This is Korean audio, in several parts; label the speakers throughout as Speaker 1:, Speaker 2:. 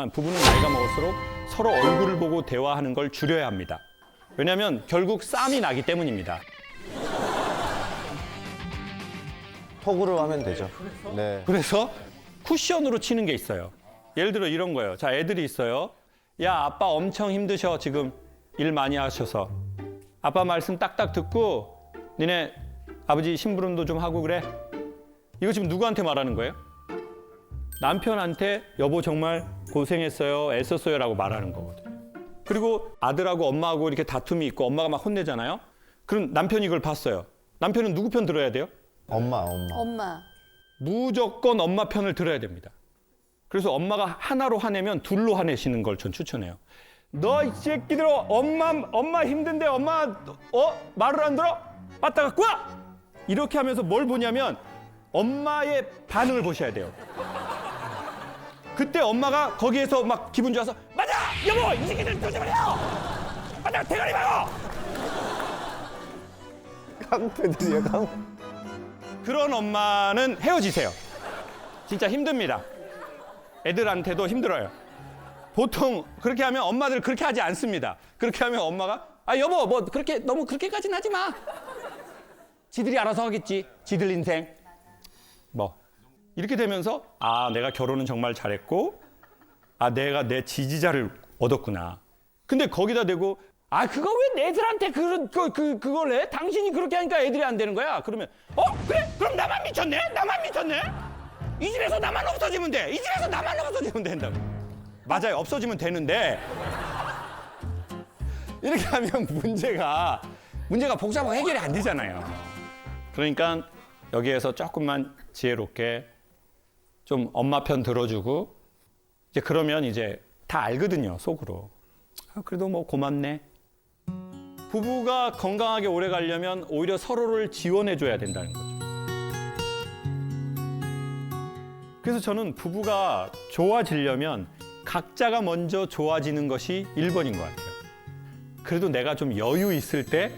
Speaker 1: 부부는 나이가 먹을수록 서로 얼굴을 보고 대화하는 걸 줄여야 합니다. 왜냐하면 결국 싸움이 나기 때문입니다.
Speaker 2: 톡으로 하면 되죠. 네.
Speaker 1: 그래서 쿠션으로 치는 게 있어요. 예를 들어 이런 거예요. 자, 애들이 있어요. 야, 아빠 엄청 힘드셔. 지금 일 많이 하셔서. 아빠 말씀 딱딱 듣고 니네 아버지 심부름도 좀 하고 그래. 이거 지금 누구한테 말하는 거예요? 남편한테 여보 정말 고생했어요, 애썼어요 라고 말하는 거거든요. 그리고 아들하고 엄마하고 이렇게 다툼이 있고 엄마가 막 혼내잖아요. 그럼 남편이 이걸 봤어요. 남편은 누구 편 들어야 돼요?
Speaker 3: 엄마.
Speaker 1: 무조건 엄마 편을 들어야 됩니다. 그래서 엄마가 하나로 화내면 둘로 화내시는 걸 전 추천해요. 너 이 새끼들 엄마 힘든데 엄마 말을 안 들어? 빠따가 꽈! 이렇게 하면서 뭘 보냐면 엄마의 반응을 보셔야 돼요. 그때 엄마가 거기에서 막 기분 좋아서 맞아! 여보! 이 새끼들 조심해요! 맞아! 대가리 박어!
Speaker 2: 깡패들이야, 깡패.
Speaker 1: 그런 엄마는 헤어지세요. 진짜 힘듭니다. 애들한테도 힘들어요. 보통 그렇게 하면 엄마들 그렇게 하지 않습니다. 그렇게 하면 엄마가 여보 뭐 그렇게 너무 그렇게까지는 하지 마. 지들이 알아서 하겠지. 지들 인생. 뭐 이렇게 되면서 내가 결혼은 정말 잘했고 내가 내 지지자를 얻었구나. 근데 거기다 대고 그거 왜 애들한테 그걸 해? 당신이 그렇게 하니까 애들이 안 되는 거야. 그러면 그래? 그럼 나만 미쳤네? 이 집에서 나만 없어지면 돼. 이 집에서 나만 없어지면 된다고. 맞아요. 없어지면 되는데 이렇게 하면 문제가 복잡하고 해결이 안 되잖아요. 그러니까 여기에서 조금만 지혜롭게 좀 엄마 편 들어주고 이제 그러면 이제 다 알거든요. 속으로. 그래도 뭐 고맙네. 부부가 건강하게 오래 가려면 오히려 서로를 지원해줘야 된다는 거죠. 그래서 저는 부부가 좋아지려면 각자가 먼저 좋아지는 것이 1번인 것 같아요. 그래도 내가 좀 여유 있을 때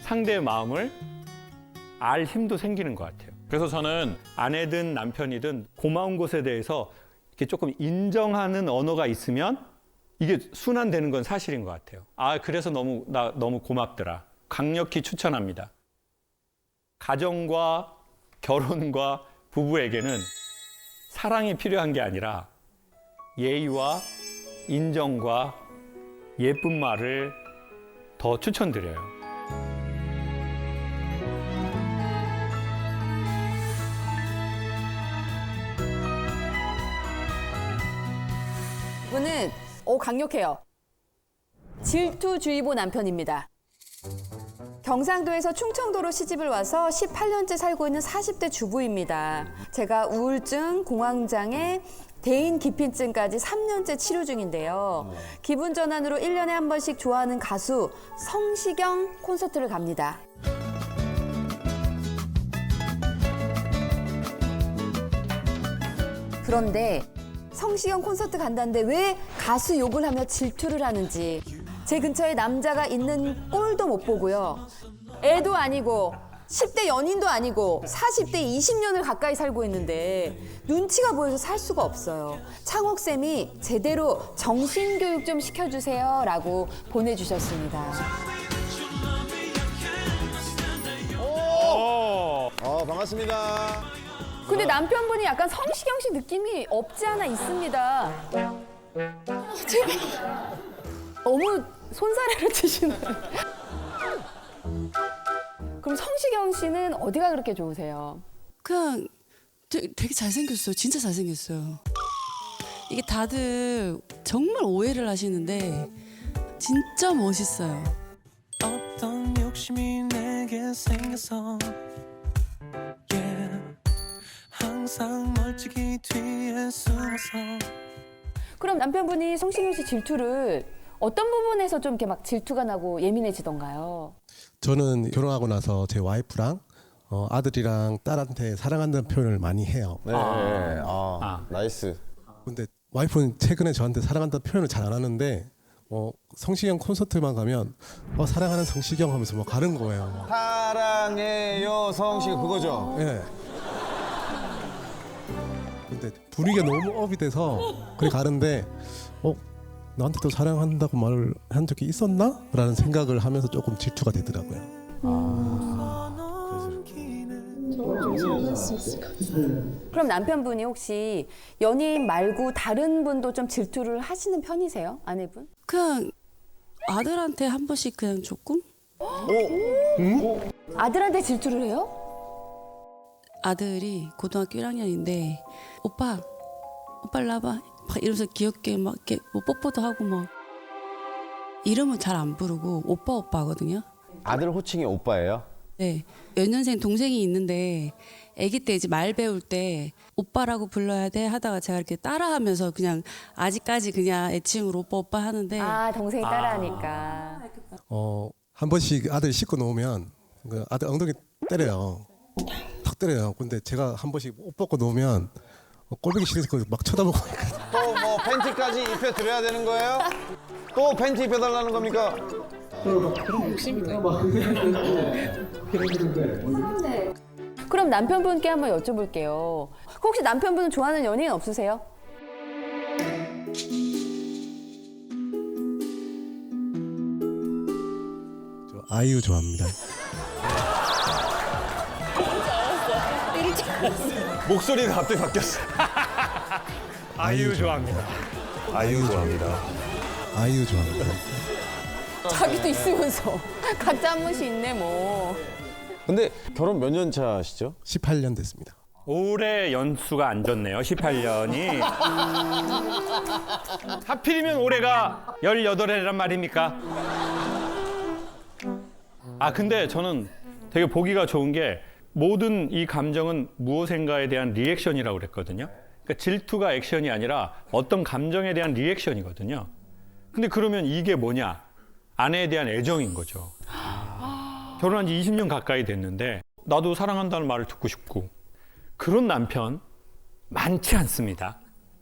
Speaker 1: 상대의 마음을 알 힘도 생기는 것 같아요. 그래서 저는 아내든 남편이든 고마운 것에 대해서 이렇게 조금 인정하는 언어가 있으면 이게 순환되는 건 사실인 것 같아요. 그래서 너무 고맙더라. 강력히 추천합니다. 가정과 결혼과 부부에게는 사랑이 필요한 게 아니라 예의와 인정과 예쁜 말을 더 추천드려요.
Speaker 3: 이분은 강력해요. 질투주의보 남편입니다. 경상도에서 충청도로 시집을 와서 18년째 살고 있는 40대 주부입니다. 제가 우울증, 공황장애, 대인 기핀증까지 3년째 치료 중인데요. 기분 전환으로 1년에 한 번씩 좋아하는 가수 성시경 콘서트를 갑니다. 그런데 성시경 콘서트 간다는데 왜 가수 욕을 하며 질투를 하는지 제 근처에 남자가 있는 꼴도 못 보고요. 애도 아니고 10대 연인도 아니고 40대 20년을 가까이 살고 있는데 눈치가 보여서 살 수가 없어요. 창옥쌤이 제대로 정신교육 좀 시켜주세요 라고 보내주셨습니다.
Speaker 2: 반갑습니다.
Speaker 3: 근데 남편분이 약간 성시경 씨 느낌이 없지 않아 있습니다. 제발. 너무 손사래를 치시는. 그럼 성시경 씨는 어디가 그렇게 좋으세요?
Speaker 4: 그냥 되게 잘생겼어요. 진짜 잘생겼어요. 이게 다들 정말 오해를 하시는데 진짜 멋있어요.
Speaker 5: 어떤 욕심이 내게 생겨서 항상 멀찍이 뒤에 숨어서.
Speaker 3: 그럼 남편분이 성시경 씨 질투를 어떤 부분에서 좀 이렇게 막 질투가 나고 예민해지던가요?
Speaker 6: 저는 결혼하고 나서 제 와이프랑 아들이랑 딸한테 사랑한다는 표현을 많이 해요.
Speaker 2: 네. 나이스.
Speaker 6: 근데 와이프는 최근에 저한테 사랑한다는 표현을 잘 안 하는데 성시경 콘서트만 가면 사랑하는 성시경 하면서 뭐 가는 거예요.
Speaker 2: 사랑해요, 성시경 그거죠?
Speaker 6: 네. 근데 분위기가 너무 업이 돼서 그래 가는데 나한테 또 사랑한다고 말을 한 적이 있었나? 라는 생각을 하면서 조금 질투가 되더라고요.
Speaker 3: 그럼 남편분이 혹시 연예인 말고 다른 분도 좀 질투를 하시는 편이세요? 아내분?
Speaker 4: 그냥 아들한테 한 번씩 그냥 조금?
Speaker 3: 아들한테 질투를 해요?
Speaker 4: 아들이 고등학교 1학년인데 오빠 일로 와봐 막 이러면서 귀엽게 막 이렇게 뭐 뽀뽀도 하고 막 이름은 잘 안 부르고 오빠 하거든요.
Speaker 2: 아들 호칭이 오빠예요?
Speaker 4: 네, 연년생 동생이 있는데 아기 때 이제 말 배울 때 오빠라고 불러야 돼 하다가 제가 이렇게 따라하면서 그냥 아직까지 그냥 애칭으로 오빠 하는데
Speaker 3: 아, 동생이 따라하니까.
Speaker 6: 한 번씩 아들 씻고 놓으면 그 아들 엉덩이 때려요. 탁 때려요. 근데 제가 한 번씩 옷 벗고 놓으면 꼴보기 싫어서 막 쳐다보고
Speaker 2: 또 뭐 팬티까지 입혀드려야 되는 거예요? 또 팬티 입혀달라는 겁니까?
Speaker 3: 그럼 남편분께 한번 여쭤볼게요. 혹시 남편분은 좋아하는 연예인 없으세요?
Speaker 6: 저 아이유 좋아합니다.
Speaker 1: 목소리가 갑자기 바뀌었어. 아이유 좋아합니다.
Speaker 2: 아이유 좋아합니다.
Speaker 6: 아이유 좋아합니다.
Speaker 3: 자기도 있으면서 각자 한 번씩 있네 뭐.
Speaker 2: 근데 결혼 몇 년 차시죠?
Speaker 6: 18년 됐습니다.
Speaker 1: 올해 연수가 안 좋네요. 18년이. 하필이면 올해가 18해란 말입니까? 아 근데 저는 되게 보기가 좋은 게 모든 이 감정은 무엇인가에 대한 리액션이라고 그랬거든요. 그러니까 질투가 액션이 아니라 어떤 감정에 대한 리액션이거든요. 근데 그러면 이게 뭐냐? 아내에 대한 애정인 거죠. 결혼한 지 20년 가까이 됐는데 나도 사랑한다는 말을 듣고 싶고 그런 남편 많지 않습니다.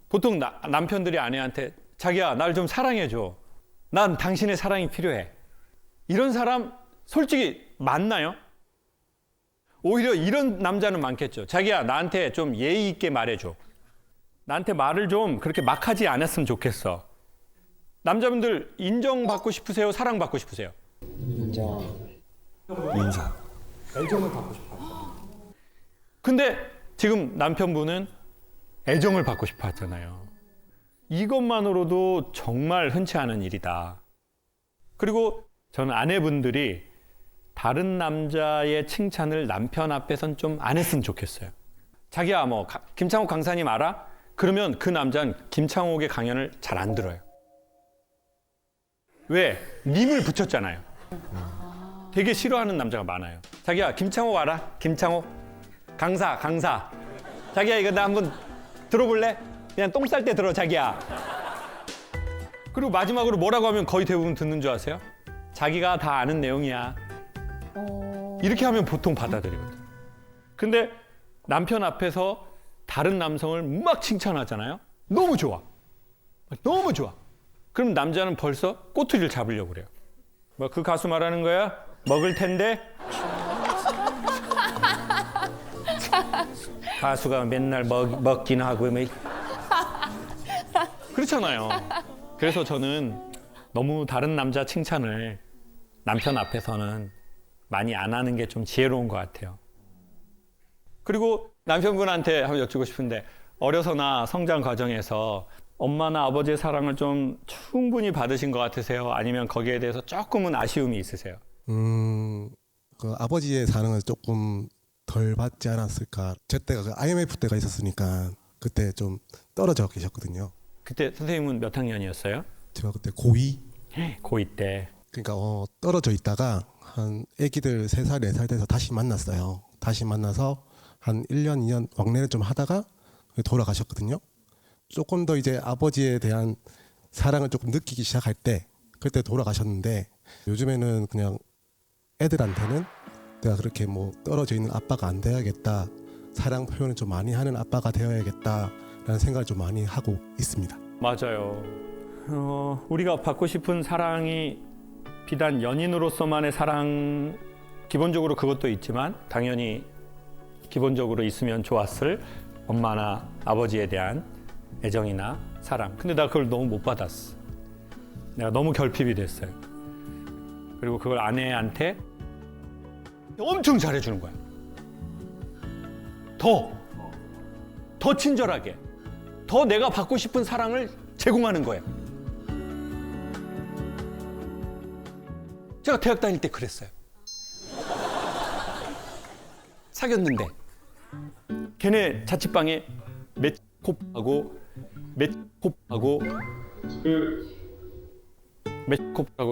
Speaker 1: 보통 남편들이 아내한테 자기야 날 좀 사랑해줘. 난 당신의 사랑이 필요해. 이런 사람 솔직히 많나요? 오히려 이런 남자는 많겠죠. 자기야 나한테 좀 예의 있게 말해줘. 나한테 말을 좀 그렇게 막 하지 않았으면 좋겠어. 남자분들 인정받고 싶으세요? 사랑받고 싶으세요? 인정. 애정을 받고 싶어요. 근데 지금 남편분은 애정을 받고 싶어 하잖아요. 이것만으로도 정말 흔치 않은 일이다. 그리고 저는 아내분들이 다른 남자의 칭찬을 남편 앞에선 좀 안 했으면 좋겠어요. 자기야 뭐 김창옥 강사님 알아? 그러면 그 남자는 김창옥의 강연을 잘 안 들어요. 왜? 님을 붙였잖아요. 되게 싫어하는 남자가 많아요. 자기야 김창옥 알아? 김창옥? 강사. 자기야 이거 나 한번 들어볼래? 그냥 똥 쌀 때 들어 자기야. 그리고 마지막으로 뭐라고 하면 거의 대부분 듣는 줄 아세요? 자기가 다 아는 내용이야. 이렇게 하면 보통 받아들이거든. 근데 남편 앞에서 다른 남성을 막 칭찬하잖아요. 너무 좋아. 그럼 남자는 벌써 꼬투리를 잡으려고 그래요. 뭐 그 가수 말하는 거야? 먹을 텐데? 가수가 맨날 먹긴 하고 뭐. 그렇잖아요. 그래서 저는 너무 다른 남자 칭찬을 남편 앞에서는 많이 안 하는 게 좀 지혜로운 것 같아요. 그리고 남편분한테 한번 여쭙고 싶은데 어려서나 성장 과정에서 엄마나 아버지의 사랑을 좀 충분히 받으신 것 같으세요? 아니면 거기에 대해서 조금은 아쉬움이 있으세요?
Speaker 6: 그 아버지의 사랑을 조금 덜 받지 않았을까. 제 때가 그 IMF 때가 있었으니까 그때 좀 떨어져 계셨거든요.
Speaker 1: 그때 선생님은 몇 학년이었어요?
Speaker 6: 제가 그때 고2.
Speaker 1: 고2 때.
Speaker 6: 그러니까 떨어져 있다가 한 아기들 3살, 4살 돼서 다시 만났어요. 다시 만나서 한 1년, 2년 왕래를 좀 하다가 돌아가셨거든요. 조금 더 이제 아버지에 대한 사랑을 조금 느끼기 시작할 때 그때 돌아가셨는데 요즘에는 그냥 애들한테는 내가 그렇게 뭐 떨어져 있는 아빠가 안 돼야겠다. 사랑 표현을 좀 많이 하는 아빠가 되어야겠다라는 생각을 좀 많이 하고 있습니다.
Speaker 1: 맞아요. 우리가 받고 싶은 사랑이 비단 연인으로서만의 사랑 기본적으로 그것도 있지만 당연히 기본적으로 있으면 좋았을 엄마나 아버지에 대한 애정이나 사랑. 근데 나 그걸 너무 못 받았어. 내가 너무 결핍이 됐어요. 그리고 그걸 아내한테 엄청 잘해주는 거야. 더 친절하게, 더 내가 받고 싶은 사랑을 제공하는 거예요. 제가 대학 다닐 때 그랬어요. 사귀었는데 걔네 자취방에 메코하고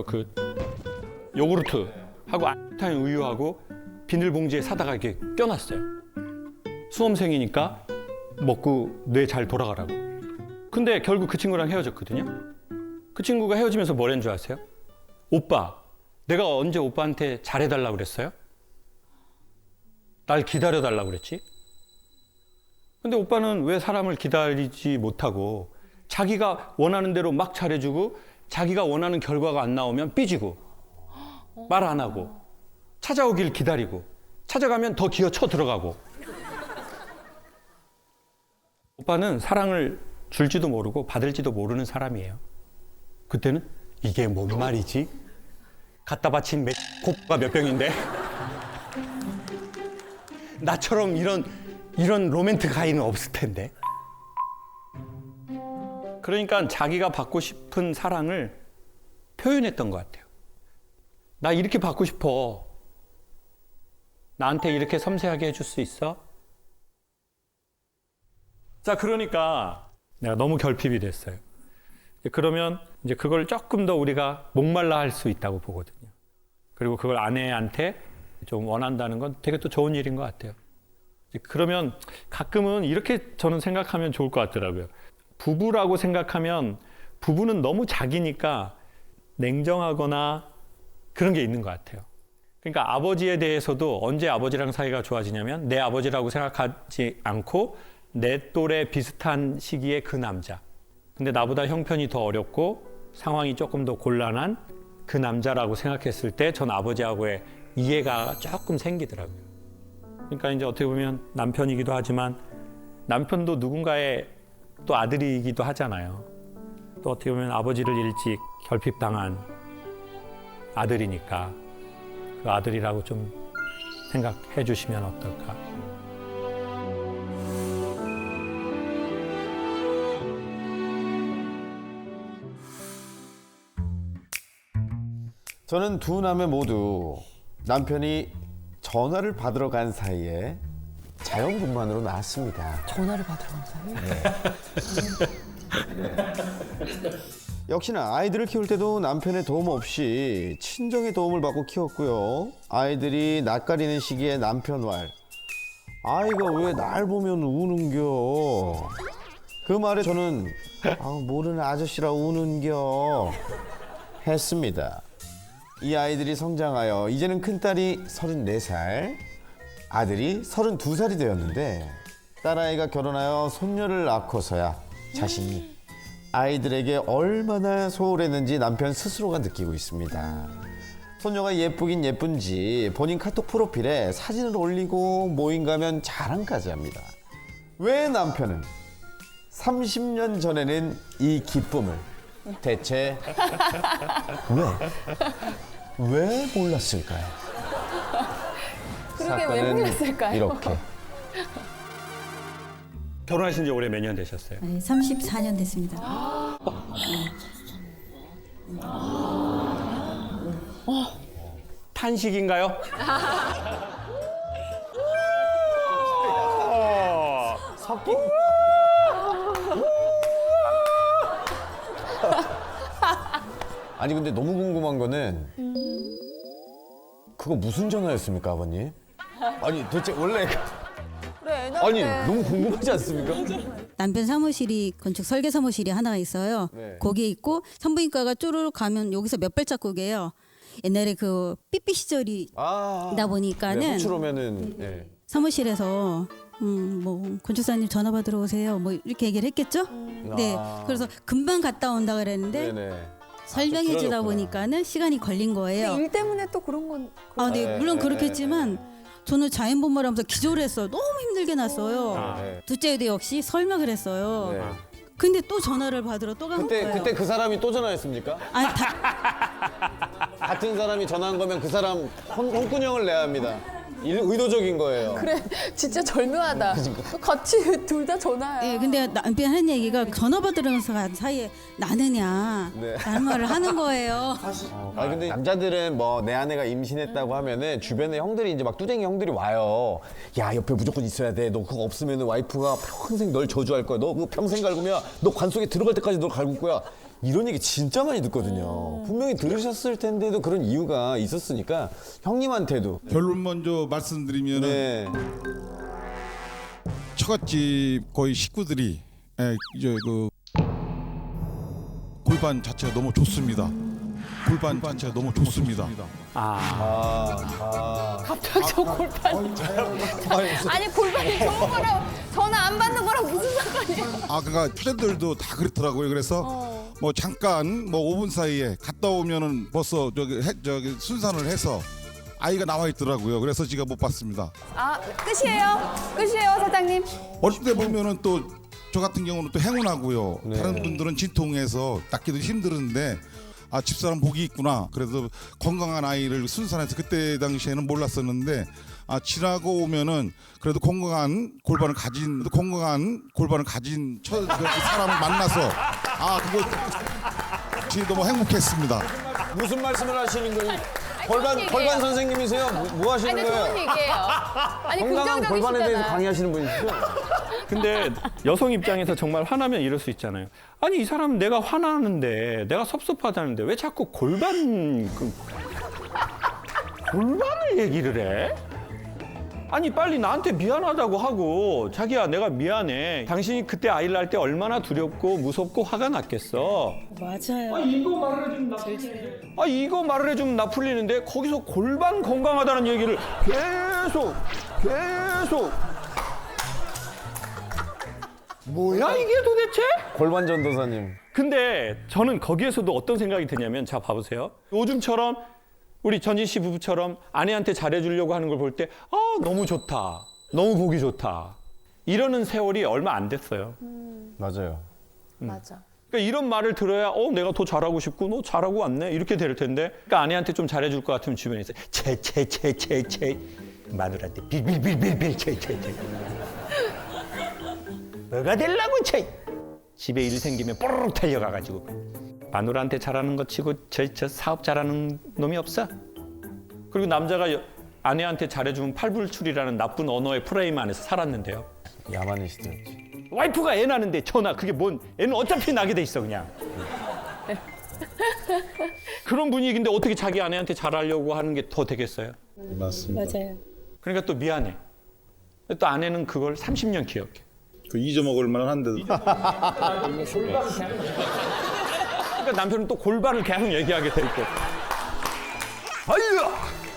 Speaker 1: 그 요구르트하고 안타인 우유하고 비닐봉지에 사다가 이렇게 껴놨어요. 수험생이니까 먹고 뇌 잘 돌아가라고. 근데 결국 그 친구랑 헤어졌거든요. 그 친구가 헤어지면서 뭐랬는 줄 아세요? 오빠, 내가 언제 오빠한테 잘해달라고 그랬어요? 날 기다려달라고 그랬지? 근데 오빠는 왜 사람을 기다리지 못하고 자기가 원하는 대로 막 잘해주고 자기가 원하는 결과가 안 나오면 삐지고 말 안 하고 찾아오길 기다리고 찾아가면 더 기어 쳐 들어가고. 오빠는 사랑을 줄지도 모르고 받을지도 모르는 사람이에요. 그때는 이게 뭔 말이지? 갖다 바친 코가 몇 병인데 나처럼 이런 로맨틱 가이는 없을 텐데. 그러니까 자기가 받고 싶은 사랑을 표현했던 것 같아요. 나 이렇게 받고 싶어. 나한테 이렇게 섬세하게 해줄 수 있어? 자, 그러니까 내가 너무 결핍이 됐어요. 그러면 이제 그걸 조금 더 우리가 목말라 할 수 있다고 보거든요. 그리고 그걸 아내한테 좀 원한다는 건 되게 또 좋은 일인 것 같아요. 그러면 가끔은 이렇게 저는 생각하면 좋을 것 같더라고요. 부부라고 생각하면 부부는 너무 자기니까 냉정하거나 그런 게 있는 것 같아요. 그러니까 아버지에 대해서도 언제 아버지랑 사이가 좋아지냐면 내 아버지라고 생각하지 않고 내 또래 비슷한 시기에 그 남자. 근데 나보다 형편이 더 어렵고 상황이 조금 더 곤란한 그 남자라고 생각했을 때 전 아버지하고의 이해가 조금 생기더라고요. 그러니까 이제 어떻게 보면 남편이기도 하지만 남편도 누군가의 또 아들이기도 하잖아요. 또 어떻게 보면 아버지를 일찍 결핍당한 아들이니까 그 아들이라고 좀 생각해 주시면 어떨까.
Speaker 2: 저는 두 남매 모두 남편이 전화를 받으러 간 사이에 자연분만으로 나왔습니다.
Speaker 3: 전화를 받으러 간 사람이?
Speaker 2: 역시나 아이들을 키울 때도 남편의 도움 없이 친정의 도움을 받고 키웠고요. 아이들이 낯가리는 시기에 남편 말, 아이가 왜 날 보면 우는겨. 그 말에 저는 모르는 아저씨라 우는겨 했습니다. 이 아이들이 성장하여 이제는 큰딸이 34살, 아들이 32살이 되었는데 딸아이가 결혼하여 손녀를 낳고서야 자신이 아이들에게 얼마나 소홀했는지 남편 스스로가 느끼고 있습니다. 손녀가 예쁘긴 예쁜지 본인 카톡 프로필에 사진을 올리고 모임 가면 자랑까지 합니다. 왜 남편은 30년 전에는 이 기쁨을 대체 왜 몰랐을까요?
Speaker 3: 그러게 왜 몰랐을까요?
Speaker 2: 이렇게.
Speaker 1: 결혼하신 지 올해 몇 년 되셨어요?
Speaker 7: 네, 34년 됐습니다.
Speaker 1: 탄식인가요?
Speaker 2: 섞인. 아니 근데 너무 궁금한 거는 그거 무슨 전화였습니까, 아버님? 아니 도대체 원래
Speaker 3: 그래,
Speaker 2: 아니 너무 궁금하지 않습니까?
Speaker 7: 남편 사무실이 건축 설계 사무실이 하나가 있어요.
Speaker 2: 네.
Speaker 7: 거기에 있고 산부인과가 쪼르륵 가면 여기서 몇 발자국이에요. 옛날에 그 삐삐 시절이 다 보니까는
Speaker 2: 호출 오면은 네.
Speaker 7: 사무실에서 뭐 건축사님 전화 받으러 오세요. 뭐 이렇게 얘기를 했겠죠? 네. 그래서 금방 갔다 온다 그랬는데
Speaker 2: 네네.
Speaker 7: 설명해 주다
Speaker 2: 그러셨구나.
Speaker 7: 보니까는 시간이 걸린 거예요.
Speaker 3: 일 때문에 또 그런 건.
Speaker 7: 네, 물론 그렇겠지만 저는 자연분만을 하면서 기절을 했어요. 너무 힘들게 났어요.
Speaker 2: 네.
Speaker 7: 둘째 애도 역시 설명을 했어요.
Speaker 2: 네.
Speaker 7: 근데 또 전화를 받으러 또 간 거예요.
Speaker 2: 그때 그 사람이 또 전화했습니까?
Speaker 7: 아니, 다,
Speaker 2: 같은 사람이 전화한 거면 그 사람 홍군형을 내야 합니다. 의도적인 거예요.
Speaker 3: 그래, 진짜 절묘하다. 같이 둘 다 전화야.
Speaker 7: 예, 근데 남편이 하는 얘기가 전화 받으면서 간 사이에 나느냐
Speaker 2: 네.
Speaker 7: 라는 말을 하는 거예요.
Speaker 2: 아 근데 남자들은 뭐 내 아내가 임신했다고 하면은 주변에 형들이 이제 막 뚜댕이 형들이 와요. 야 옆에 무조건 있어야 돼. 너 그거 없으면은 와이프가 평생 널 저주할 거야. 너 그거 평생 갈구면 너 관 속에 들어갈 때까지 널 갈굴 거야. 이런 얘기 진짜 많이 듣거든요. 분명히 들으셨을 텐데도 그런 이유가 있었으니까 형님한테도.
Speaker 8: 결론 먼저 말씀드리면은
Speaker 2: 네.
Speaker 8: 처갓집 거의 식구들이 이제 그 골반 자체가 너무 좋습니다. 골반 자체가 너무 좋습니다.
Speaker 3: 갑자기 저 골반. 아니 골반이 좋은 거랑 전화 안 받는 거랑 무슨 상관이에요?
Speaker 8: 아 그러니까 초자들도 다 그렇더라고요. 그래서 뭐 잠깐 뭐 5분 사이에 갔다 오면은 벌써 저기 순산을 해서 아이가 나와 있더라고요. 그래서 제가 못 봤습니다.
Speaker 3: 아 끝이에요? 끝이에요 사장님?
Speaker 8: 어릴 때 보면은 또 저 같은 경우는 또 행운하고요.
Speaker 2: 네.
Speaker 8: 다른 분들은 진통해서 낳기도 힘들은데 아 집사람 복이 있구나. 그래서 건강한 아이를 순산해서 그때 당시에는 몰랐었는데 아 지나고 오면은 그래도 건강한 골반을 가진 사람을 만나서 아 그거 지금 너무 행복했습니다.
Speaker 2: 무슨 말씀을 하시는 거예요?
Speaker 3: 좋은 얘기예요.
Speaker 2: 골반 선생님이세요? 뭐 하시는
Speaker 3: 아니
Speaker 2: 거예요?
Speaker 3: 좋은 얘기예요. 아니
Speaker 2: 건강한 골반에 대해서
Speaker 3: 긍정적이시잖아.
Speaker 2: 강의하시는 분이시죠?
Speaker 1: 근데 여성 입장에서 정말 화나면 이럴 수 있잖아요. 아니 이 사람 내가 화나는데 내가 섭섭하다는데 왜 자꾸 골반을 얘기를 해? 아니 빨리 나한테 미안하다고 하고 자기야 내가 미안해. 당신이 그때 아이를 낳을 때 얼마나 두렵고 무섭고 화가 났겠어.
Speaker 7: 맞아요.
Speaker 1: 이거 말을 해주면 나 풀리는데 거기서 골반 건강하다는 얘기를 계속 뭐야 이게 도대체?
Speaker 2: 골반 전도사님.
Speaker 1: 근데 저는 거기에서도 어떤 생각이 드냐면 자 봐보세요. 요즘처럼 우리 전진 씨 부부처럼 아내한테 잘해주려고 하는 걸 볼 때 너무 좋다. 너무 보기 좋다. 이러는 세월이 얼마 안 됐어요.
Speaker 2: 맞아요.
Speaker 3: 맞아.
Speaker 1: 그러니까 이런 말을 들어야 내가 더 잘하고 싶고 너 잘하고 왔네 이렇게 될 텐데 그러니까 아내한테 좀 잘해줄 것 같으면 주변에서 채 마누라한테 빌빌빌빌빌 채 뭐가 되려고 채 집에 일 생기면 뽀르륵 달려가가지고 마누라한테 잘하는 것 치고 저 사업 잘하는 놈이 없어. 그리고 남자가 아내한테 잘해주면 팔불출이라는 나쁜 언어의 프레임 안에서 살았는데요.
Speaker 2: 야만이시더라고요.
Speaker 1: 와이프가 애 낳는데 전화 그게 뭔 애는 어차피 나게 돼 있어 그냥. 그런 분위기인데 어떻게 자기 아내한테 잘하려고 하는 게 더 되겠어요?
Speaker 7: 맞아요.
Speaker 1: 그러니까 또 미안해. 또 아내는 그걸 30년 기억해.
Speaker 8: 그 잊어먹을 만한데도
Speaker 1: 그러니까 남편은 또 골반을 계속 얘기하게 돼 있고. 아이야!